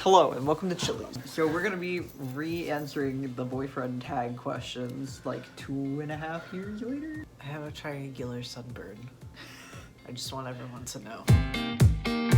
Hello and welcome to Chili's. So we're gonna be re-answering the boyfriend tag questions like 2.5 years later. I have a triangular sunburn. I just want everyone to know.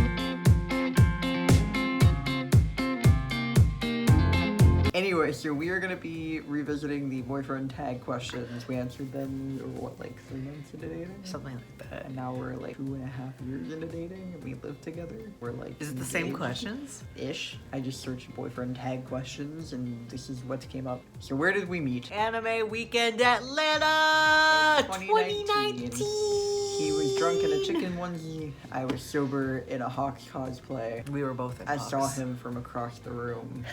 Anyway, so we are gonna be revisiting the boyfriend tag questions. We answered them, what, like 3 months into dating? Something like that. And now we're like 2.5 years into dating and we live together. We're like... Is it the same questions? Ish. I just searched boyfriend tag questions and this is what came up. So where did we meet? Anime Weekend Atlanta 2019. He was drunk in a chicken onesie. I was sober in a Hawks cosplay. We were both in I Hawks. saw him from across the room.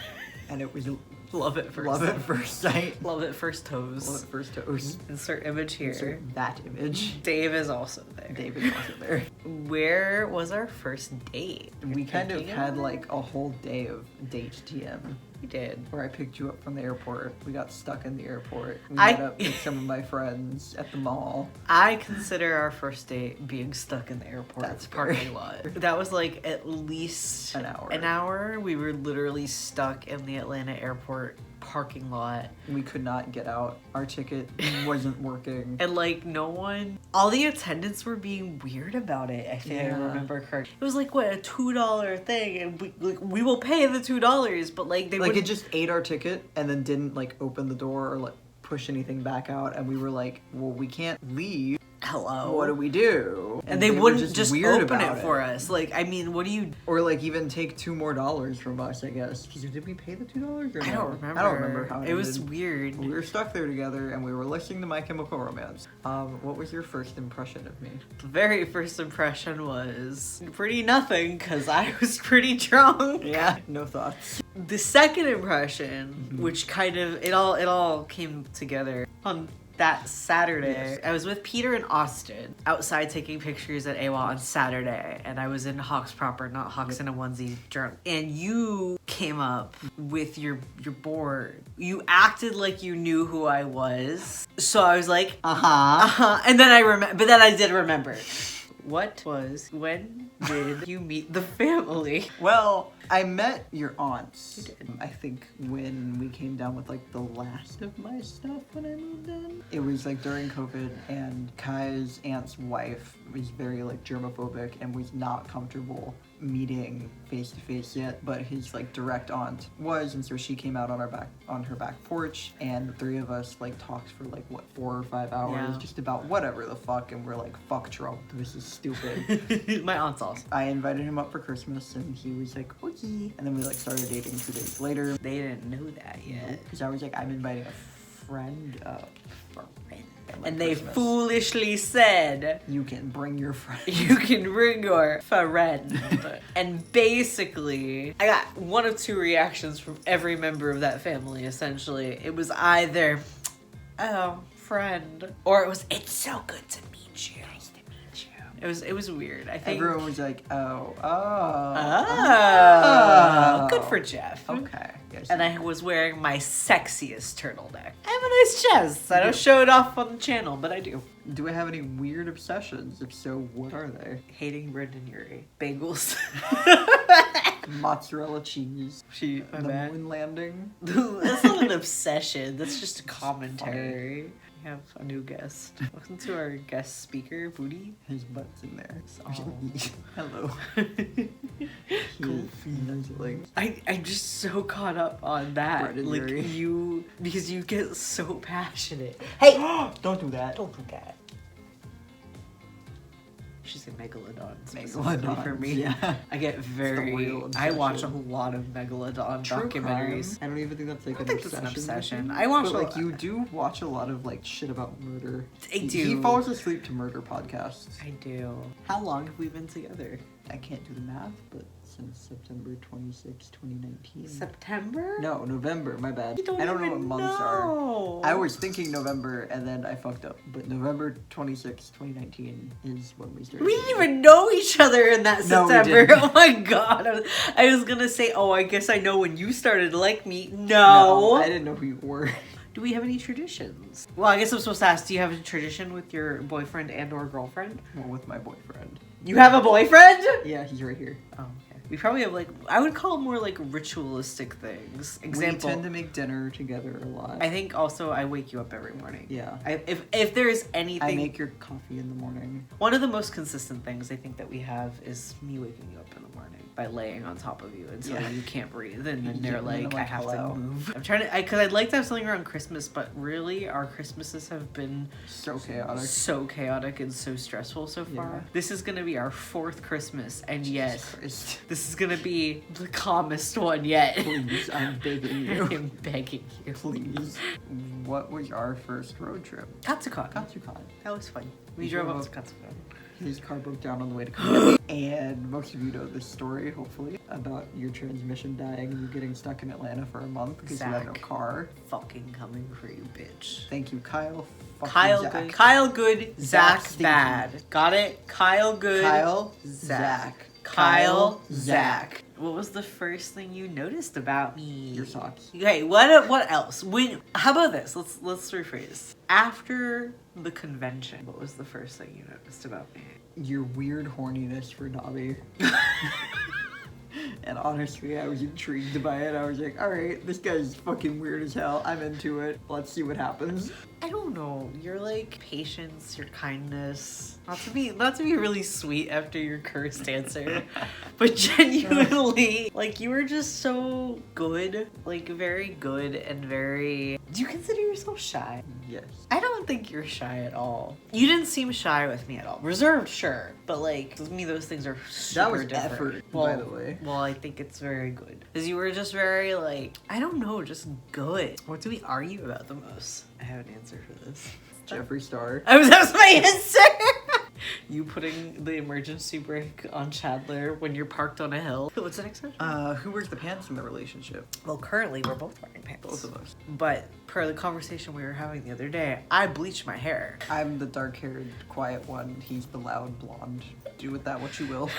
And it was Love it first. love at first sight. Love it first toes. Love at first toes. Insert image here. Insert that image. Dave is also there. Dave is also there. Where was our first date? We kind of Thinking had it? like a whole day of date TM. We did. Where I picked you up from the airport. We got stuck in the airport. We I- met up with some of my friends at the mall. I consider our first date being stuck in the airport That's parking fair. lot. That was like at least An hour. An hour. We were literally stuck in the Atlanta airport parking lot. We could not get out. Our ticket wasn't working. And like no one, all the attendants were being weird about it. I think I Yeah. remember correctly. It was like what, a $2 thing, and we will pay the $2, but like they Like wouldn't. it just ate our ticket and then didn't like open the door or like push anything back out, and we were like, well, we can't leave. Hello. What do we do? And they were wouldn't just weird open about it for us. Like, I mean, what do you? Or like even take $2 more from us, I guess. Because did we pay the $2 or I no? don't remember. I don't remember how it was ended. weird. We were stuck there together and we were listening to My Chemical Romance. What was your first impression of me? The very first impression was pretty nothing because I was pretty drunk. Yeah, no thoughts. The second impression, which kind of it all came together on that Saturday. Yes. I was with Peter and Austin outside taking pictures at AWA on Saturday, and I was in Hawks proper, not Hawks in a onesie, drunk. And you came up with your board. You acted like you knew who I was, so I was like, and then but then I did remember. When did you meet the family? Well, I met your aunts. You did. I think when we came down with like the last of my stuff when I moved in. It was like during COVID, and Kai's aunt's wife was very like germophobic and was not comfortable meeting face to face yet, but his like direct aunt was, and so she came out on her back porch, and the three of us like talked for like what 4 or 5 hours Yeah. just about whatever the fuck, and we're like, fuck Trump, this is stupid. My aunt's awesome. I invited him up for Christmas and he was like, okay. And then we like started dating 2 days later. They didn't know that yet. Because I was like, I'm inviting a friend up. at, like, And they Christmas. foolishly said, You can bring your friend. you can bring your friend. And basically, I got one of 2 reactions from every member of that family, essentially. It was either, oh, friend, or it was, it's so good to meet you. Nice to meet you. It was weird. I think Everyone was like, Oh, good for Jeff. Okay. Yes. And I was wearing my sexiest turtleneck. I have a nice chest. I don't show it off on the channel, but I do. Do I have any weird obsessions? If so, what are they? Hating Brendan Urie. Bagels. Mozzarella cheese. My The bad. moon landing. That's not an obsession. That's just a commentary. We have a new guest. Welcome to our guest speaker, Booty. His butt's in there. Oh. Hello. Goofy. Nuzzling. I'm just so caught up on that. Brendan Like Urie. because you get so passionate. Hey! Don't do that. Don't do that. She's a megalodon. specifically Megalodon for me. Yeah. I get very. real I watch a obsession. lot of megalodon True documentaries. crime. I don't even think that's like I an think that's obsession. an obsession. with I you. watch but a like lot- you do watch a lot of like shit about murder. I He do. falls asleep to murder podcasts. I do. How long have we been together? I can't do the math, but since September 26, 2019. September? No, November. My bad. You don't I don't know what even months know. are. I was thinking November and then I fucked up. But November 26, 2019 is when we started. We didn't even know each other in that No, we September. didn't. Oh my god. I was gonna say, oh, I guess I know when you started to like me. No, I didn't know who you were. Do we have any traditions? Well, I guess I'm supposed to ask, do you have a tradition with your boyfriend and or girlfriend? Well, with my boyfriend. You have a boyfriend? Yeah, he's right here. Oh, okay. We probably have like, I would call more like ritualistic things. Example. We tend to make dinner together a lot. I think also I wake you up every morning. Yeah. If there's anything. I make your coffee in the morning. One of the most consistent things I think that we have is me waking you up in the morning by laying on top of you until you can't breathe, and then they're like, I have to move. I'm trying to, because I'd like to have something around Christmas, but really our Christmases have been so chaotic and so stressful so far. Yeah. This is gonna be our 4th Christmas, and Jesus yet Christ. this is gonna be the calmest one yet. Please, I'm begging you. I'm begging you. Please. What was our first road trip? Katsukan. That was fun. We drove up to Katsukan. His car broke down on the way to come. And most of you know this story, hopefully, about your transmission dying and you getting stuck in Atlanta for a month because you had no car. Fucking coming for you, bitch. Thank you, Kyle. Good. Kyle good. Zach Zach bad. Got it? Kyle good. Zach. Zach. What was the first thing you noticed about me? Your socks. Okay, what else? How about this? Let's rephrase. After the convention, what was the first thing you noticed about me? Your weird horniness for Nobby. And honestly, I was intrigued by it. I was like, alright, this guy's fucking weird as hell. I'm into it. Let's see what happens. I don't know. Your like patience, your kindness. Not to be really sweet after your cursed answer, but genuinely, like you were just so good, like very good and very. Do you consider yourself shy? Yes. I don't think you're shy at all. You didn't seem shy with me at all. Reserved, sure, but like with me, those things are super That was different. effort, Well, by the way. Well, I think it's very good because you were just very like I don't know, just good. What do we argue about the most? I have an answer for this. Jeffree Star. That was my answer. You putting the emergency brake on Chandler when you're parked on a hill. What's the next one? Who wears the pants in the relationship? Well, currently we're both wearing pants. Both of us. But per the conversation we were having the other day, I bleached my hair. I'm the dark-haired, quiet one. He's the loud blonde. Do with that what you will.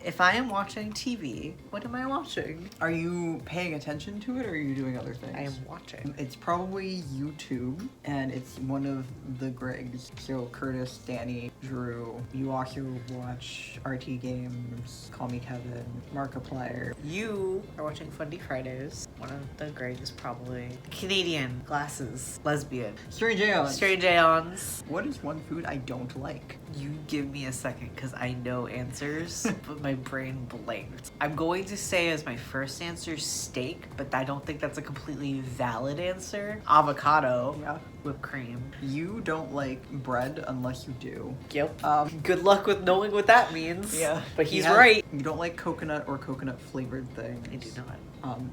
If I am watching TV, what am I watching? Are you paying attention to it or are you doing other things? I am watching. It's probably YouTube, and it's one of the Gregs. So Curtis, Danny, Drew. You also watch RT Games, Call Me Kevin, Markiplier. You are watching Fundy Fridays. One of the Gregs probably. Canadian, glasses, lesbian. Strange Aeons. Strange Aeons. What is one food I don't like? You give me a second because I know answers, but my brain blanked. I'm going to say as my first answer steak, but I don't think that's a completely valid answer. Avocado. Yeah. Whipped cream. You don't like bread unless you do. Yep. Um, Good luck with knowing what that means. Yeah. But he's Yeah. right. You don't like coconut or coconut flavored things. I do not.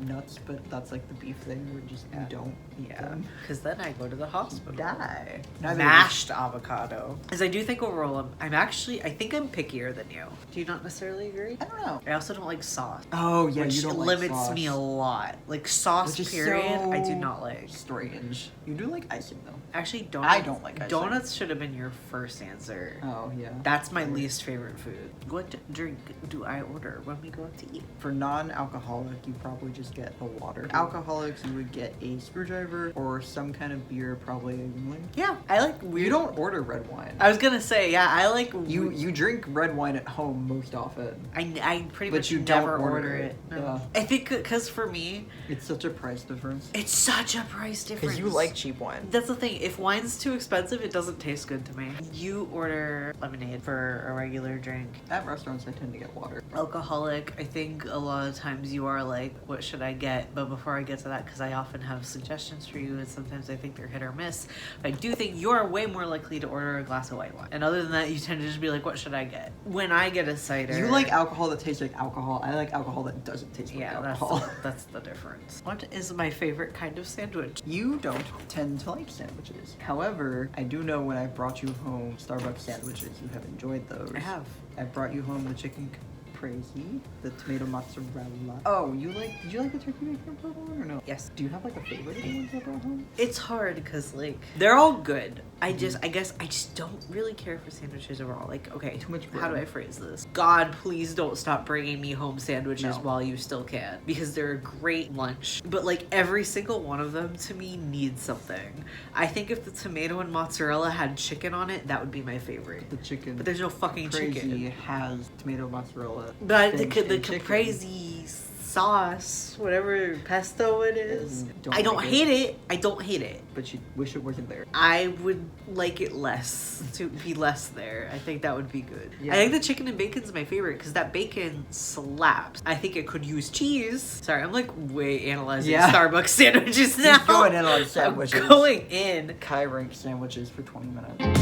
Nuts, but that's like the beef thing where just you don't eat Yeah. them. Because then I go to the hospital. Die. Mashed avocado. Because I do think overall I think I'm pickier than you. Do you not necessarily agree? I don't know. I also don't like sauce. Oh yeah, Which you don't like limits sauce. me a lot. Like sauce, Which is period, I do so not like. Strange. You do like icing though. Actually, donuts. I don't like icing. Donuts should have been your first answer. Oh yeah. That's my least favorite food. What drink do I order when we go out to eat? For non-alcoholic, you probably just get the water. Alcoholics, you would get a screwdriver or some kind of beer, probably a Yuengling. Yeah, I like weird. You don't order red wine. I was gonna say, yeah, I like. You drink red wine at home most often. I pretty But much you don't never order order it. it. No. Yeah. I think because for me, It's such a price difference. it's such a price difference. Because you like cheap wine. That's the thing. If wine's too expensive, it doesn't taste good to me. You order lemonade for a regular drink. At restaurants, I tend to get water. Alcoholic, I think a lot of times you are like, what should I get? But before I get to that, because I often have suggestions for you, and sometimes I think they're hit or miss, I do think you're way more likely to order a glass of white wine. And other than that, you tend to just be like, what should I get? When I get a cider... You like alcohol that tastes like alcohol. I like alcohol that doesn't taste like alcohol. That's the difference. What is my favorite kind of sandwich? You don't tend to like sandwiches. However, I do know when I brought you home Starbucks sandwiches, you have enjoyed those. I have. I brought you home the chicken caprese, the tomato mozzarella. Oh, did you like the turkey bacon purple one or no? Yes. Do you have like a favorite of the ones I brought home? It's hard because like they're all good. I guess I just don't really care for sandwiches overall. Like, okay, Too much how do bread. I phrase this? God, please don't stop bringing me home sandwiches No. while you still can, because they're a great lunch. But like every single one of them to me needs something. I think if the tomato and mozzarella had chicken on it, that would be my favorite. The chicken But there's no fucking caprese chicken. has tomato mozzarella But spinach the and chicken. caprese sauce, whatever pesto it is, Don't I don't like hate it. I don't hate it. But you wish it wasn't there. I would like it less, to be less there. I think that would be good. Yeah. I think the chicken and bacon's my favorite because that bacon slaps. I think it could use cheese. Sorry, I'm like way analyzing Starbucks sandwiches now. He's going in on sandwiches. I'm going in. Kai ranked sandwiches for 20 minutes.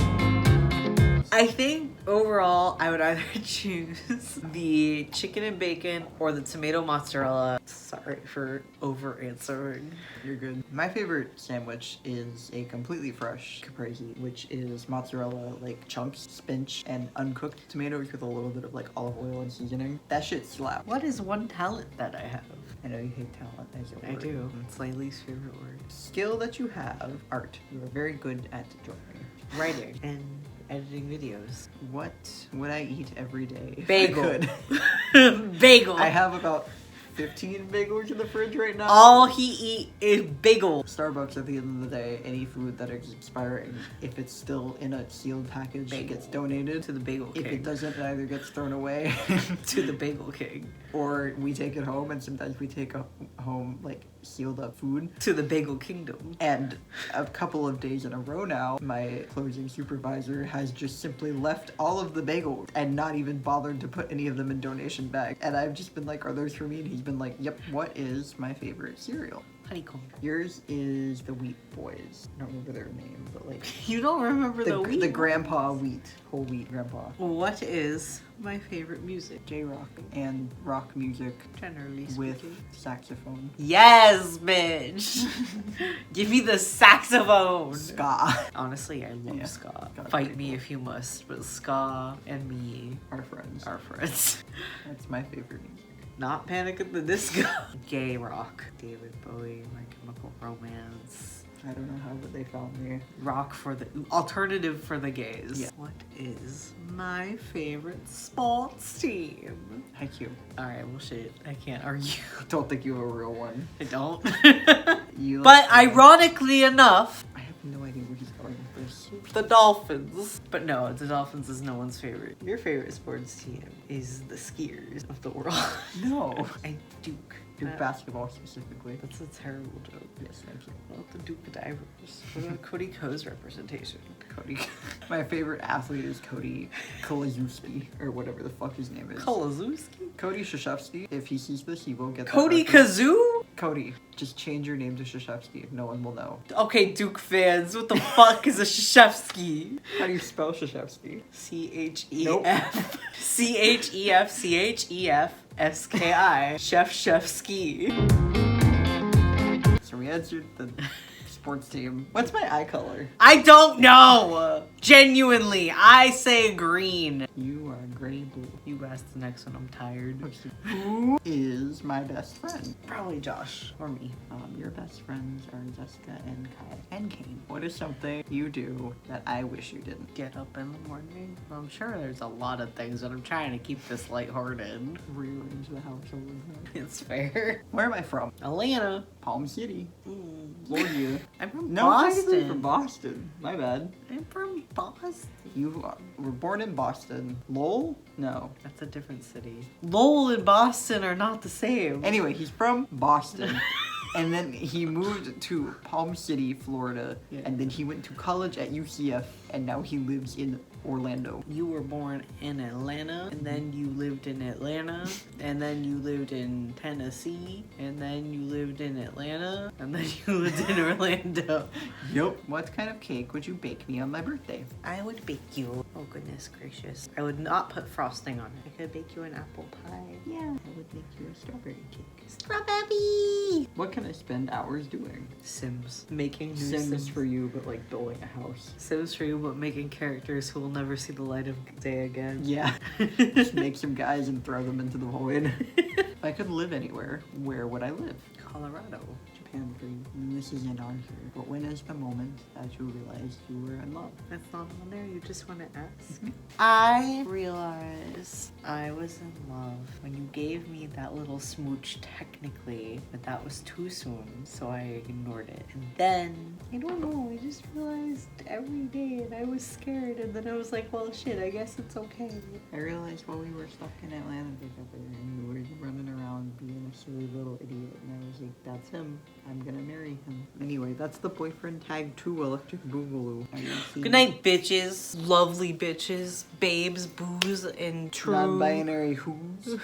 I think overall I would either choose the chicken and bacon or the tomato mozzarella. Sorry for over answering. You're good. My favorite sandwich is a completely fresh caprese, which is mozzarella, like chunks, spinach, and uncooked tomatoes with a little bit of like olive oil and seasoning. That shit slaps. What is one talent that I have? I know you hate talent as a word. I do. It's my least favorite word. Skill that you have, art. You are very good at drawing. Writing and editing videos. What would I eat every day? if I Bagel. could? Bagel. I have about 15 bagels in the fridge right now. All he eat is bagel. Starbucks, at the end of the day, any food that is expiring, if it's still in a sealed package, it Bagel. gets donated. To the Bagel King. If it doesn't, it either gets thrown away To the Bagel King. or we take it home, and sometimes we take home like sealed up food. To the Bagel Kingdom. And a couple of days in a row now, my closing supervisor has just simply left all of the bagels and not even bothered to put any of them in donation bags. And I've just been like, are those for me? And he's been like, yep, what is my favorite cereal? Honeycomb. Yours is the Wheat Boys. I don't remember their name, but like You don't remember the wheat? the grandpa wheat, whole wheat grandpa. What is my favorite music? J-rock and rock music Generally with speaking. saxophone. Yes, bitch. Give me the saxophone. Ska. Honestly, I love Yeah. ska. Ska's Fight pretty me cool. if you must, but ska and me Our friends. are friends. That's my favorite music. Not Panic at the Disco. Gay rock. David Bowie, My Chemical Romance. I don't know how, but they found me. Rock for the alternative for the gays. Yeah. What is my favorite sports team? Heck you. Alright, well shit. I can't argue. Don't think you have a real one. I don't. You But like- ironically enough, I have no idea where he's going with this. the Dolphins. But no, the Dolphins is no one's favorite. Your favorite sports team is the skiers of the world. No. I Duke. Duke basketball specifically. That's a terrible joke. Yes, thank you. What about the Duke Divers? What about Cody Ko's representation? Cody. My favorite athlete is Cody Kolazewski, or whatever the fuck his name is. Kolazewski? Cody Shashevsky. If he sees this, he will get that Cody reference. Kazoo? Cody, just change your name to Shashevsky. No one will know. Okay, Duke fans, what the fuck is a Shashevsky? How do you spell Shashevsky? C-H-E-F. C-H-E-F-C-H-E-F-S-K-I. Chef Ski. So we answered the sports team. What's my eye color? I don't know! Genuinely, I say green. You are gray blue. You ask the next one, I'm tired. Who is my best friend? Probably Josh or me. Your best friends are Jessica and Kai and Kane. What is something you do that I wish you didn't? Get up in the morning. I'm sure there's a lot of things, but I'm trying to keep this lighthearted. Rearrange the house a little bit. It's fair. Where am I from? Atlanta. Palm City. Mm. Florida. I'm from No, technically Boston. from Boston. My bad. I'm from Boston. You were born in Boston. Lowell? No. That's a different city. Lowell and Boston are not the same. Anyway, he's from Boston. And then he moved to Palm City, Florida. Yeah. And then he went to college at UCF. And now he lives in Orlando. You were born in Atlanta, and then you lived in Atlanta, and then you lived in Tennessee, and then you lived in Atlanta, and then you lived in Orlando. Yep. What kind of cake would you bake me on my birthday? I would bake you. Oh goodness gracious. I would not put frosting on it. I could bake you an apple pie. Yeah, I would make you a strawberry cake. Strawberry! What can I spend hours doing? Sims. Making new Sims for you, but like building a house. Sims for you, but making characters who will never see the light of day again. Yeah. Just make some guys and throw them into the void. If I could live anywhere, where would I live? Colorado. Japan for you. And this isn't on here. But when is the moment that you realized you were in love? That's not on there. You just want to ask. Mhm. I realized I was in love when you gave me that little smooch technically, but that was too soon, so I ignored it. And then, I don't know, I just realized every day and I was scared, and then I was like, well, shit, I guess it's okay. I realized while we were stuck in Atlanta together and you were running around being a silly little idiot, and I was like, that's him. I'm gonna marry him. Anyway, that's the boyfriend tag 2 electric boogaloo. Good night, bitches. Lovely bitches. Babes, booze, and true. Non-binary who's.